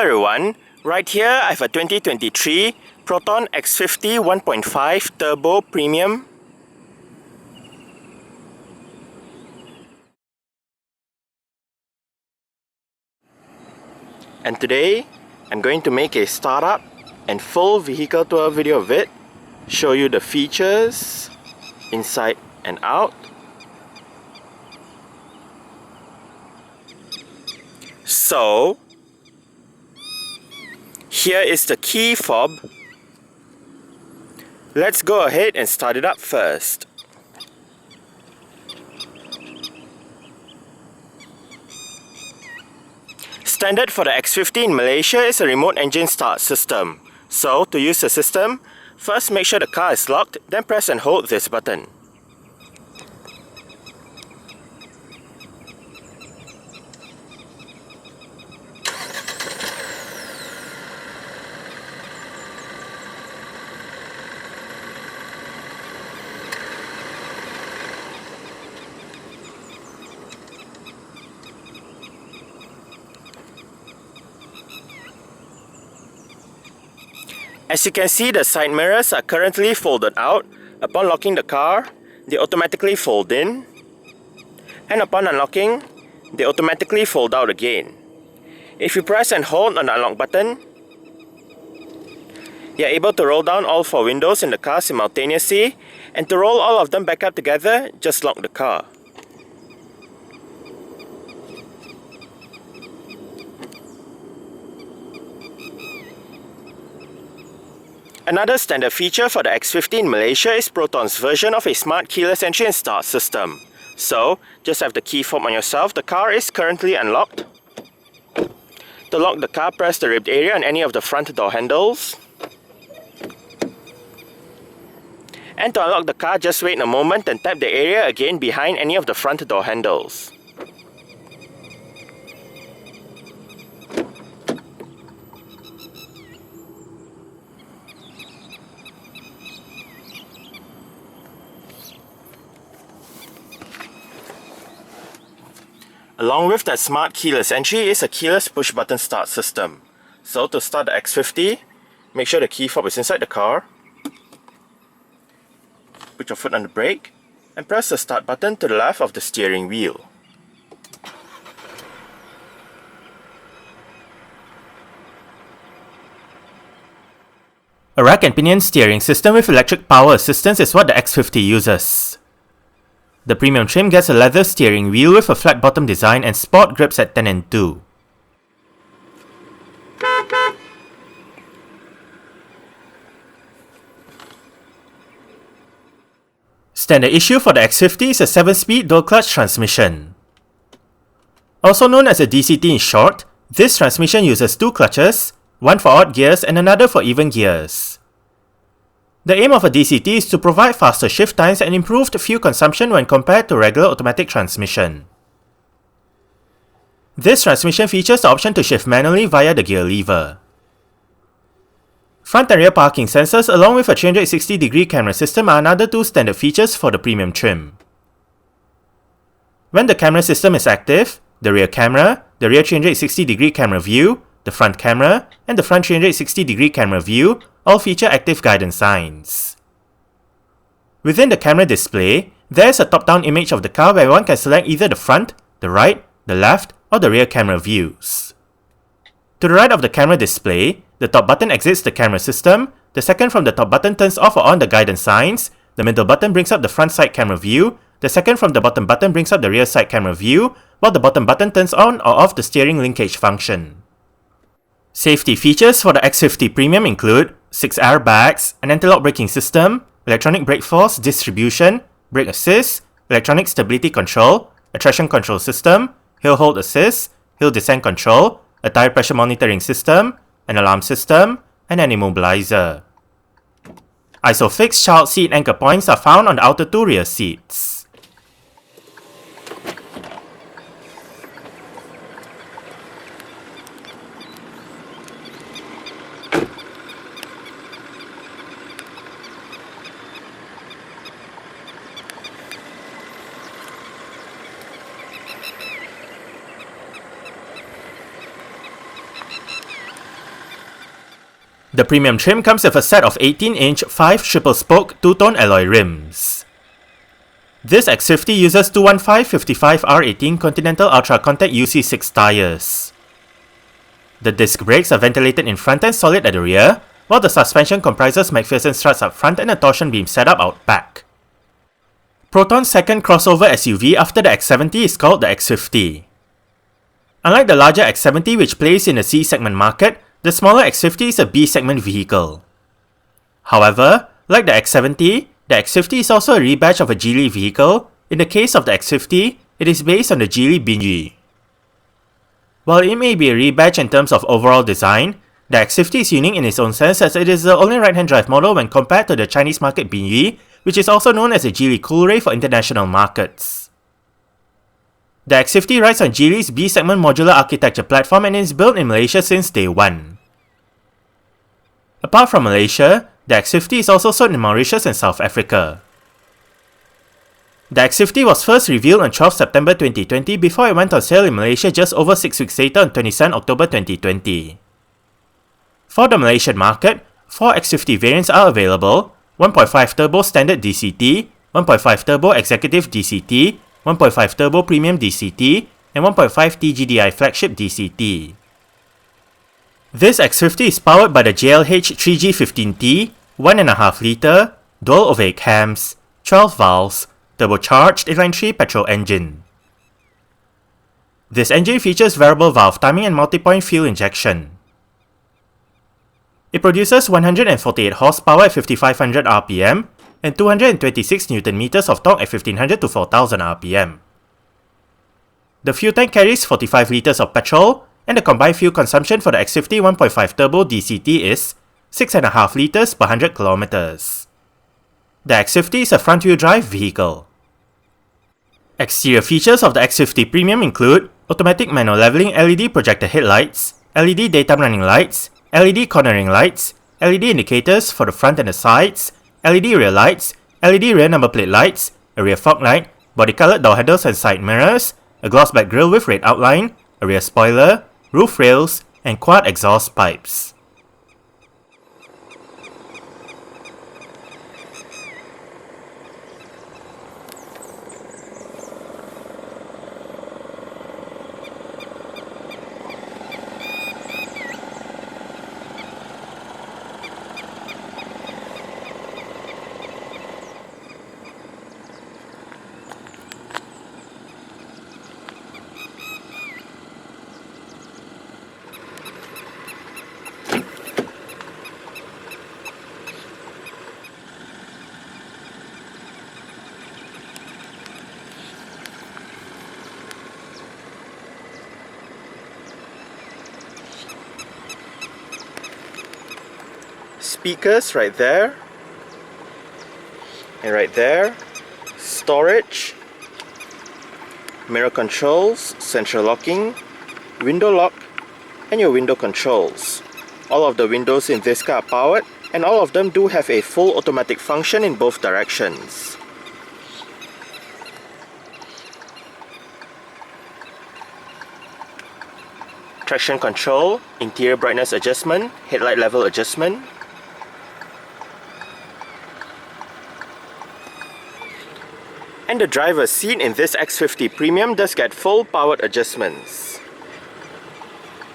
everyone, right here I have a 2023 Proton X50 1.5 Turbo Premium. And today I'm going to make a startup and full vehicle tour video of it, show you the features inside and out. So here is the key fob. Let's go ahead and start it up first. Standard for the X50 in Malaysia is a remote engine start system. So to use the system, first make sure the car is locked, then press and hold this button. As you can see, the side mirrors are currently folded out. Upon locking the car, they automatically fold in. And upon unlocking, they automatically fold out again. If you press and hold on the unlock button, you are able to roll down all 4 windows in the car simultaneously. And to roll all of them back up together, just lock the car. Another standard feature for the X50 in Malaysia is Proton's version of a smart keyless entry and start system. So, just have the key fob on yourself. The car is currently unlocked. To lock the car, press the ribbed area on any of the front door handles. And to unlock the car, just wait a moment and tap the area again behind any of the front door handles. Along with that smart keyless entry is a keyless push button start system. So to start the X50, make sure the key fob is inside the car. Put your foot on the brake and press the start button to the left of the steering wheel. A rack and pinion steering system with electric power assistance is what the X50 uses. The premium trim gets a leather steering wheel with a flat bottom design and sport grips at 10 and 2. Standard issue for the X50 is a 7-speed dual-clutch transmission. Also known as a DCT in short, this transmission uses 2 clutches, one for odd gears and another for even gears. The aim of a DCT is to provide faster shift times and improved fuel consumption when compared to regular automatic transmission. This transmission features the option to shift manually via the gear lever. Front and rear parking sensors along with a 360-degree camera system are another 2 standard features for the premium trim. When the camera system is active, the rear camera, the rear 360-degree camera view, the front camera, and the front 360-degree camera view all feature active guidance signs. Within the camera display, there is a top-down image of the car where one can select either the front, the right, the left, or the rear camera views. To the right of the camera display, the top button exits the camera system, the second from the top button turns off or on the guidance signs, the middle button brings up the front side camera view, the second from the bottom button brings up the rear side camera view, while the bottom button turns on or off the steering linkage function. Safety features for the X50 Premium include 6 airbags, an anti-lock braking system, electronic brake force distribution, brake assist, electronic stability control, a traction control system, hill hold assist, hill descent control, a tire pressure monitoring system, an alarm system, and an immobilizer. ISOFIX child seat anchor points are found on the outer 2 rear seats. The premium trim comes with a set of 18-inch 5 triple-spoke two-tone alloy rims. This X50 uses 215/55R18 Continental Ultra Contact UC6 tyres. The disc brakes are ventilated in front and solid at the rear, while the suspension comprises McPherson struts up front and a torsion beam setup out back. Proton's second crossover SUV after the X70 is called the X50. Unlike the larger X70 which plays in the C-segment market, the smaller X50 is a B-segment vehicle. However, like the X70, the X50 is also a rebadge of a Geely vehicle. In the case of the X50, it is based on the Geely Binji. While it may be a rebadge in terms of overall design, the X50 is unique in its own sense as it is the only right-hand drive model when compared to the Chinese market Binji, which is also known as the Geely Coolray for international markets. The X50 rides on Geely's B-segment modular architecture platform and is built in Malaysia since day one. Apart from Malaysia, the X50 is also sold in Mauritius and South Africa. The X50 was first revealed on 12 September 2020 before it went on sale in Malaysia just over 6 weeks later on 27 October 2020. For the Malaysian market, 4 X50 variants are available: 1.5 Turbo Standard DCT, 1.5 Turbo Executive DCT, 1.5 Turbo Premium DCT, and 1.5 TGDi Flagship DCT. This X50 is powered by the JLH 3G15T, 1.5 litre, dual ovate cams, 12 valves, turbocharged inline-3 petrol engine. This engine features variable valve timing and multi-point fuel injection. It produces 148 horsepower at 5500 RPM and 226 Nm of torque at 1500 to 4000 RPM. The fuel tank carries 45 litres of petrol, and the combined fuel consumption for the X50 1.5 Turbo DCT is 6.5 litres per 100 km. The X50 is a front-wheel drive vehicle. Exterior features of the X50 Premium include automatic manual leveling LED projector headlights, LED daytime running lights, LED cornering lights, LED indicators for the front and the sides, LED rear lights, LED rear number plate lights, a rear fog light, body-colored door handles and side mirrors, a gloss black grille with red outline, a rear spoiler, roof rails, and quad exhaust pipes. Speakers right there, and right there, storage, mirror controls, central locking, window lock, and your window controls. All of the windows in this car are powered, and all of them do have a full automatic function in both directions. Traction control, interior brightness adjustment, headlight level adjustment. And the driver's seat in this X50 Premium does get full powered adjustments.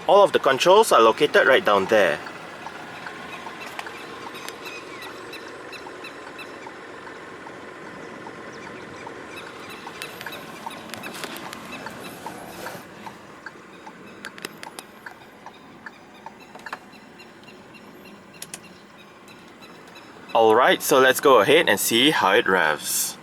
All of the controls are located right down there. Alright, so let's go ahead and see how it revs.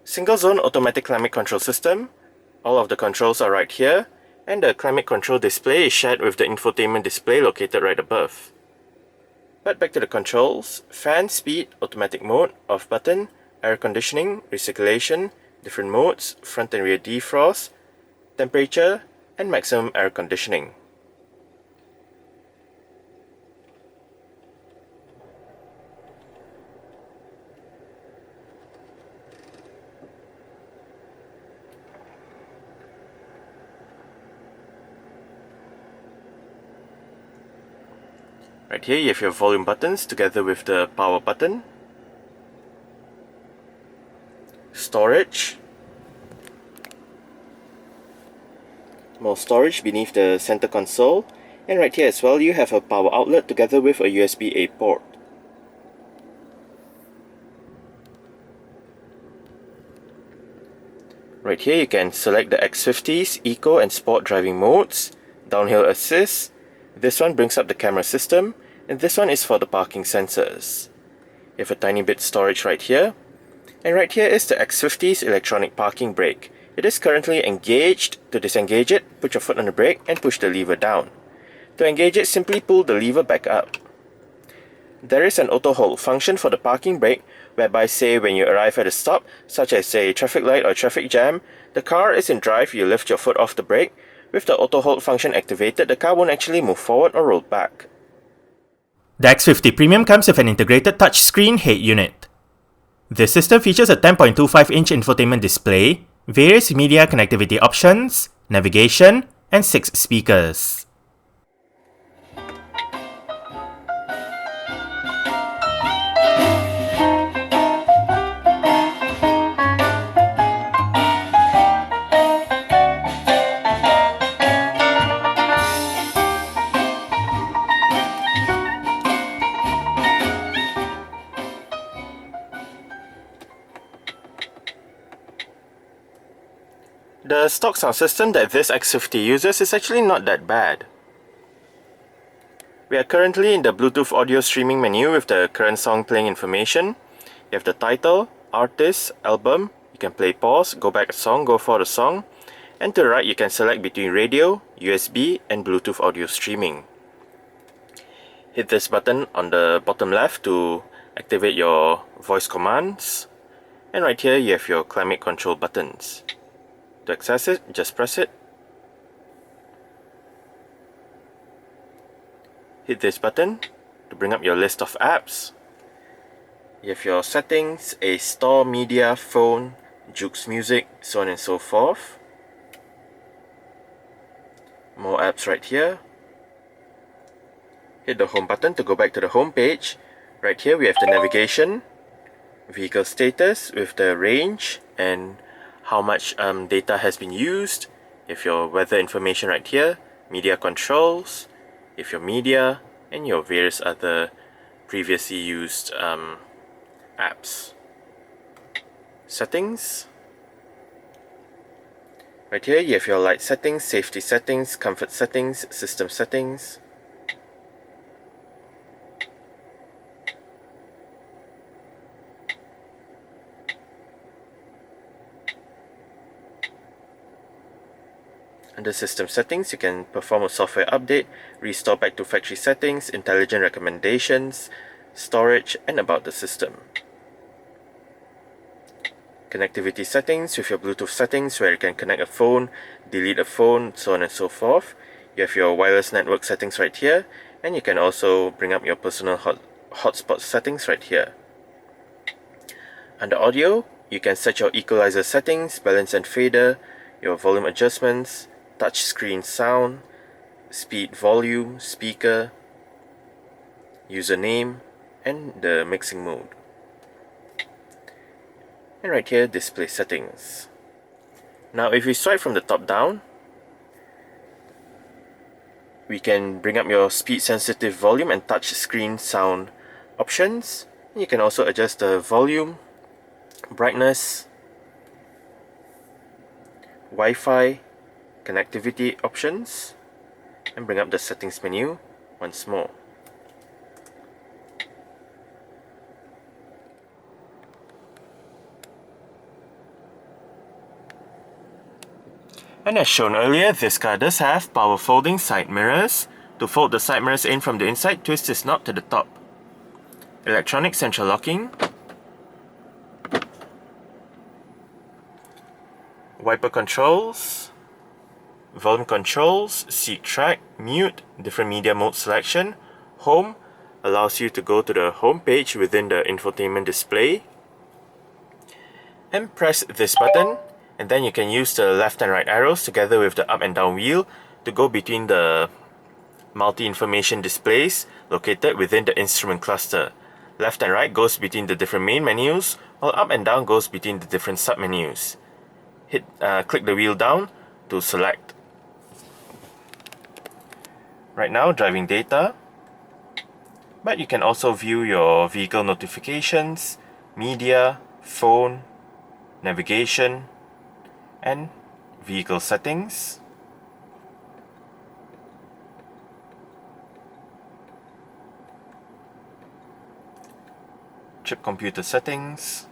Single zone automatic climate control system. All of the controls are right here, and the climate control display is shared with the infotainment display located right above. But back to the controls: fan speed, automatic mode, off button, air conditioning, recirculation, different modes, front and rear defrost, temperature, and maximum air conditioning. Right here you have your volume buttons together with the power button. Storage. More storage beneath the center console. And right here as well you have a power outlet together with a USB-A port. Right here you can select the X50's Eco and Sport driving modes, downhill assist. This one brings up the camera system, and this one is for the parking sensors. You have a tiny bit storage right here. And right here is the X50's electronic parking brake. It is currently engaged. To disengage it, put your foot on the brake and push the lever down. To engage it, simply pull the lever back up. There is an auto hold function for the parking brake, whereby say when you arrive at a stop, such as say traffic light or traffic jam, the car is in drive, you lift your foot off the brake. With the auto hold function activated, the car won't actually move forward or roll back. The X50 Premium comes with an integrated touchscreen head unit. This system features a 10.25-inch infotainment display, various media connectivity options, navigation, and 6 speakers. The stock sound system that this X50 uses is actually not that bad. We are currently in the Bluetooth audio streaming menu with the current song playing information. You have the title, artist, album. You can play pause, go back a song, go for the song. And to the right you can select between radio, USB and Bluetooth audio streaming. Hit this button on the bottom left to activate your voice commands. And right here you have your climate control buttons. To access it, just press it. Hit this button to bring up your list of apps. You have your settings, a store media, phone, Jukes music, so on and so forth. More apps right here. Hit the home button to go back to the home page. Right here we have the navigation, vehicle status with the range and how much data has been used. If your weather information right here, media controls, if your media, and your various other previously used apps. Settings. Right here you have your light settings, safety settings, comfort settings, system settings. Under system settings, you can perform a software update, restore back to factory settings, intelligent recommendations, storage, and about the system. Connectivity settings with your Bluetooth settings where you can connect a phone, delete a phone, so on and so forth. You have your wireless network settings right here, and you can also bring up your personal hotspot settings right here. Under audio, you can set your equalizer settings, balance and fader, your volume adjustments, touchscreen sound, speed, volume, speaker, username, and the mixing mode. And right here, display settings. Now if we swipe from the top down, we can bring up your speed sensitive volume and touchscreen sound options. You can also adjust the volume, brightness, Wi-Fi, connectivity options, and bring up the settings menu once more. And as shown earlier, this car does have power folding side mirrors. To fold the side mirrors in from the inside, twist this knob to the top. Electronic central locking. Wiper controls. Volume controls, seat track, mute, different media mode selection. Home allows you to go to the home page within the infotainment display. And press this button, and then you can use the left and right arrows together with the up and down wheel to go between the multi-information displays located within the instrument cluster. Left and right goes between the different main menus, while up and down goes between the different sub-menus. Click the wheel down to select. Right now, driving data, but you can also view your vehicle notifications, media, phone, navigation, and vehicle settings. Chip computer settings.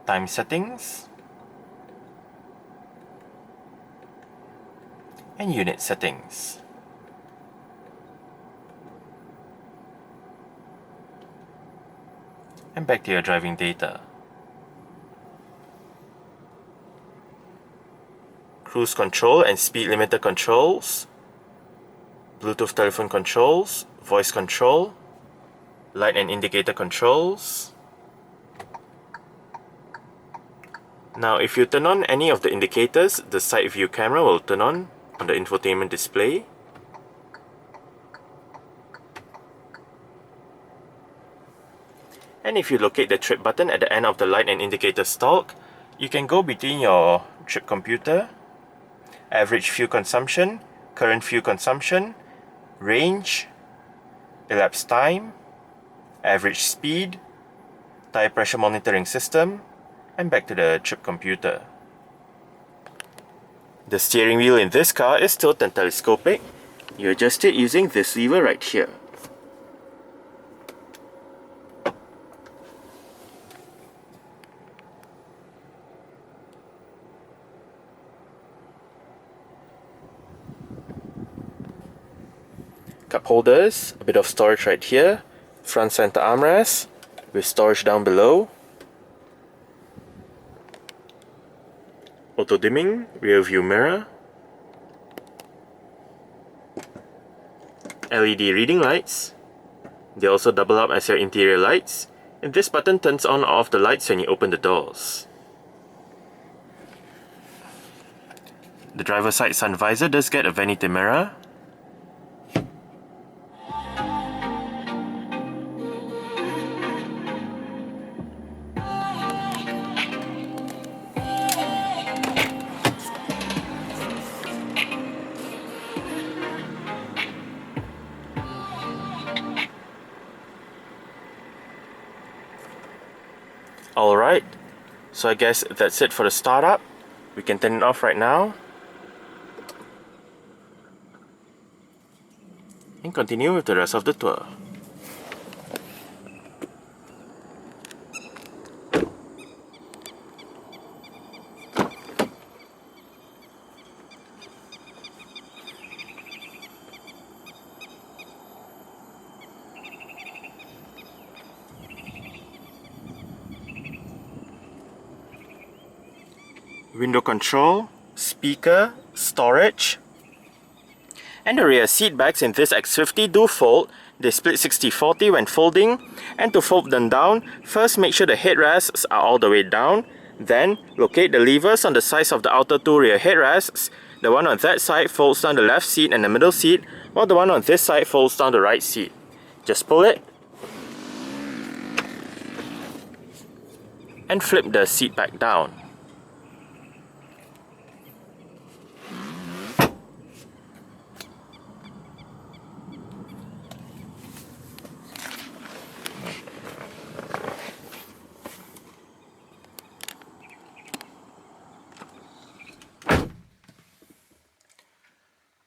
Time settings. And unit settings. And back to your driving data. Cruise control and speed limiter controls, Bluetooth telephone controls, voice control, light and indicator controls. Now if you turn on any of the indicators, the side view camera will turn on the infotainment display. And if you locate the trip button at the end of the light and indicator stalk, you can go between your trip computer, average fuel consumption, current fuel consumption, range, elapsed time, average speed, tire pressure monitoring system, and back to the trip computer. The steering wheel in this car is tilt and telescopic. You adjust it using this lever right here. Cup holders, a bit of storage right here, front center armrest with storage down below, auto dimming rear view mirror, LED reading lights. They also double up as your interior lights, and this button turns on or off the lights when you open the doors. The driver's side sun visor does get a vanity mirror. Alright, so I guess that's it for the startup. We can turn it off right now and continue with the rest of the tour. Window control, speaker, storage, and the rear seat backs in this X50 do fold. They split 60-40 when folding, and to fold them down, first make sure the headrests are all the way down, then locate the levers on the sides of the outer two rear headrests. The one on that side folds down the left seat and the middle seat, while the one on this side folds down the right seat. Just pull it and flip the seat back down.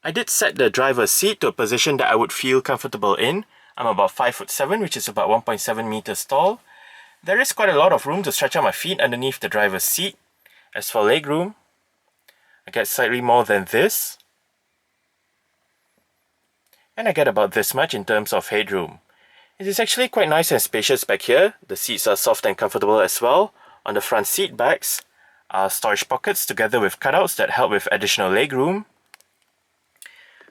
I did set the driver's seat to a position that I would feel comfortable in. I'm about 5'7", which is about 1.7 meters tall, There is quite a lot of room to stretch out my feet underneath the driver's seat. As for legroom, I get slightly more than this. And I get about this much in terms of headroom. It is actually quite nice and spacious back here. The seats are soft and comfortable as well. On the front seat backs are storage pockets together with cutouts that help with additional legroom.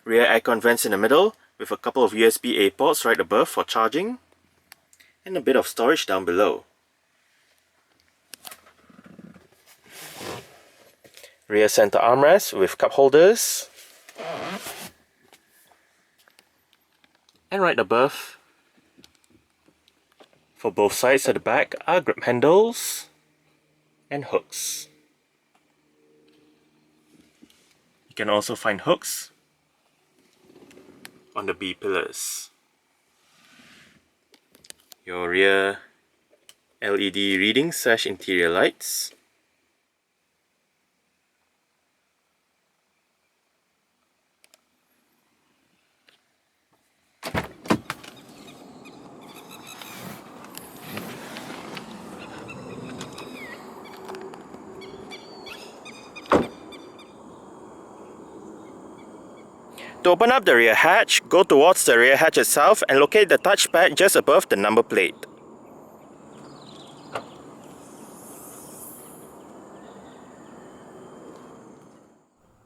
Rear aircon vents in the middle with a couple of USB-A ports right above for charging. And a bit of storage down below. Rear center armrest with cup holders. And right above, for both sides at the back, are grip handles and hooks. You can also find hooks on the B pillars. Your rear LED reading / interior lights. To open up the rear hatch, go towards the rear hatch itself and locate the touchpad just above the number plate.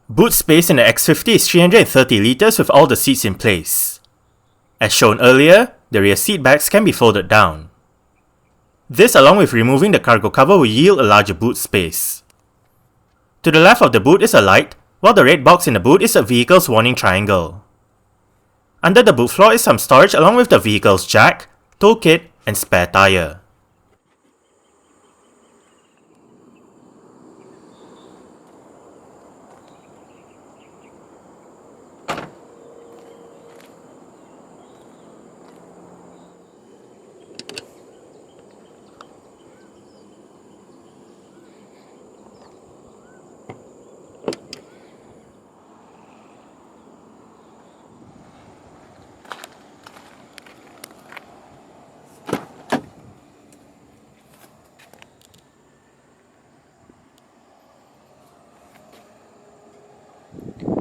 Boot space in the X50 is 330 litres with all the seats in place. As shown earlier, the rear seat backs can be folded down. This, along with removing the cargo cover, will yield a larger boot space. To the left of the boot is a light, while the red box in the boot is a vehicle's warning triangle. Under the boot floor is some storage along with the vehicle's jack, toolkit, and spare tyre.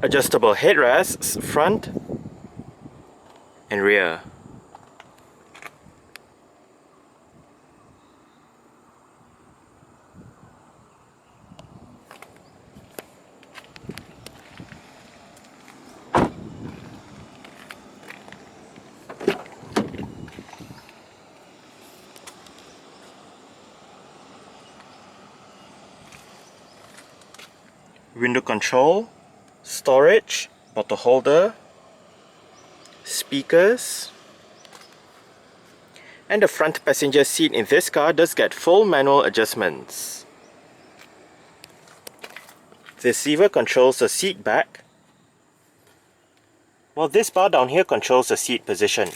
Adjustable headrests, front and rear. Window control, storage, bottle holder, speakers, and the front passenger seat in this car does get full manual adjustments. This lever controls the seat back, while this bar down here controls the seat position.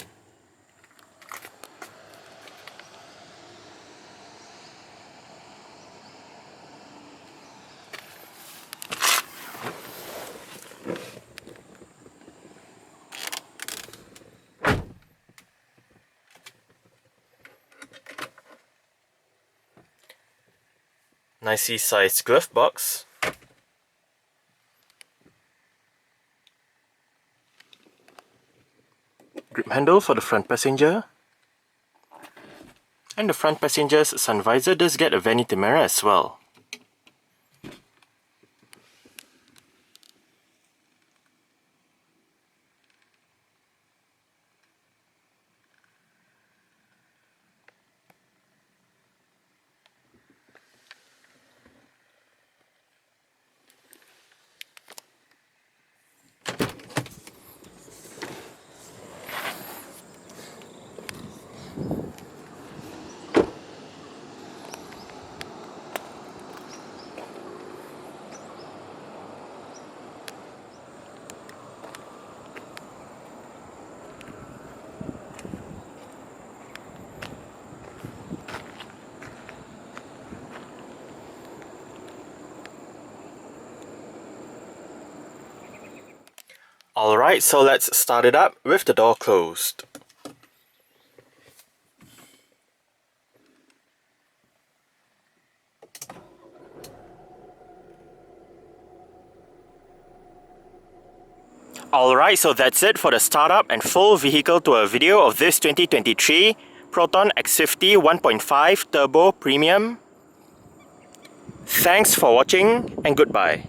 Nicely sized glove box. Grip handle for the front passenger. And the front passenger's sun visor does get a vanity mirror as well. Alright, so let's start it up with the door closed. Alright, so that's it for the startup and full vehicle tour video of this 2023 Proton X50 1.5 Turbo Premium. Thanks for watching and goodbye.